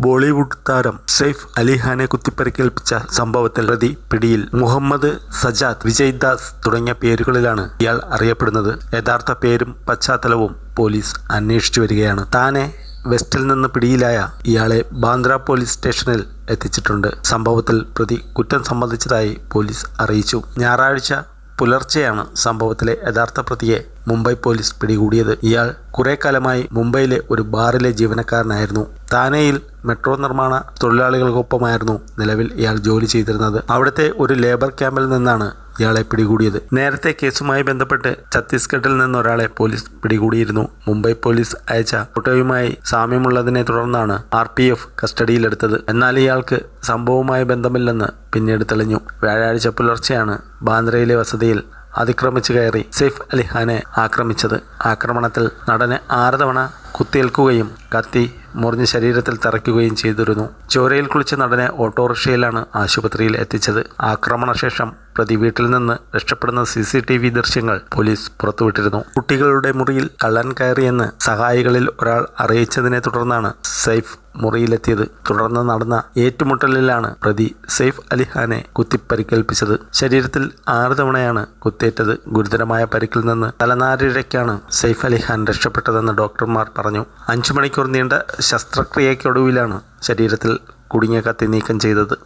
ബോളിവുഡ് താരം സെയ്ഫ് അലി ഖാനെ കുത്തിപ്പരിക്കേൽപ്പിച്ച സംഭവത്തിൽ പ്രതി പിടിയിൽ. മുഹമ്മദ് സജാദ്, വിജയ് ദാസ് തുടങ്ങിയ പേരുകളിലാണ് ഇയാൾ അറിയപ്പെടുന്നത്. യഥാർത്ഥ പേരും പശ്ചാത്തലവും പോലീസ് അന്വേഷിച്ചു വരികയാണ്. താനെ വെസ്റ്റിൽ നിന്ന് പിടിയിലായ ഇയാളെ ബാന്ദ്ര പോലീസ് സ്റ്റേഷനിൽ എത്തിച്ചിട്ടുണ്ട്. സംഭവത്തിൽ പ്രതി കുറ്റം സമ്മതിച്ചതായി പോലീസ് അറിയിച്ചു. ഞായറാഴ്ച പുലർച്ചെയാണ് സംഭവത്തിലെ യഥാർത്ഥ പ്രതിയെ മുംബൈ പോലീസ് പിടികൂടിയത്. ഇയാൾ കുറെ കാലമായി മുംബൈയിലെ ഒരു ബാറിലെ ജീവനക്കാരനായിരുന്നു. താനെയിൽ മെട്രോ നിർമ്മാണ തൊഴിലാളികൾക്കൊപ്പമായിരുന്നു നിലവിൽ ഇയാൾ ജോലി ചെയ്തിരുന്നത്. അവിടുത്തെ ഒരു ലേബർ ക്യാമ്പിൽ നിന്നാണ് ഇയാളെ പിടികൂടിയത്. നേരത്തെ കേസുമായി ബന്ധപ്പെട്ട് ഛത്തീസ്ഗഡിൽ നിന്ന് ഒരാളെ പോലീസ് പിടികൂടിയിരുന്നു. മുംബൈ പോലീസ് അയച്ച ഫോട്ടോയുമായി സാമ്യമുള്ളതിനെ തുടർന്നാണ് RPF കസ്റ്റഡിയിലെടുത്തത്. എന്നാൽ ഇയാൾക്ക് സംഭവവുമായി ബന്ധമില്ലെന്ന് പിന്നീട് തെളിഞ്ഞു. വ്യാഴാഴ്ച പുലർച്ചെയാണ് ബാന്ദ്രയിലെ വസതിയിൽ അതിക്രമിച്ചു കയറി സെയ്ഫ് അലി ഖാനെ ആക്രമിച്ചത്. ആക്രമണത്തിൽ നടന് 6 തവണ കുത്തിയേൽക്കുകയും കത്തി മുറിഞ്ഞ് ശരീരത്തിൽ തറയ്ക്കുകയും ചെയ്തിരുന്നു. ചോരയിൽ കുളിച്ച നടനെ ഓട്ടോറിക്ഷയിലാണ് ആശുപത്രിയിൽ എത്തിച്ചത്. ആക്രമണശേഷം പ്രതി വീട്ടിൽ നിന്ന് രക്ഷപ്പെടുന്ന CCTV ദൃശ്യങ്ങൾ പോലീസ് പുറത്തുവിട്ടിരുന്നു. കുട്ടികളുടെ മുറിയിൽ കള്ളൻ കയറിയെന്ന് സഹായികളിൽ ഒരാൾ അറിയിച്ചതിനെ തുടർന്നാണ് സെയ്ഫ് മുറിയിലെത്തിയത്. തുടർന്ന് നടന്ന ഏറ്റുമുട്ടലിലാണ് പ്രതി സെയ്ഫ് അലി ഖാനെ കുത്തിപ്പരിക്കേൽപ്പിച്ചത്. ശരീരത്തിൽ 6 തവണയാണ് കുത്തേറ്റത്. ഗുരുതരമായ പരിക്കിൽ നിന്ന് തലനാരിഴയ്ക്കാണ് സെയ്ഫ് അലി ഖാൻ രക്ഷപ്പെട്ടതെന്ന് ഡോക്ടർമാർ പറഞ്ഞു. 5 മണിക്കൂർ നീണ്ട ശസ്ത്രക്രിയയ്ക്കൊടുവിലാണ് ശരീരത്തിൽ കുടുങ്ങിയ കത്തി നീക്കം ചെയ്തത്.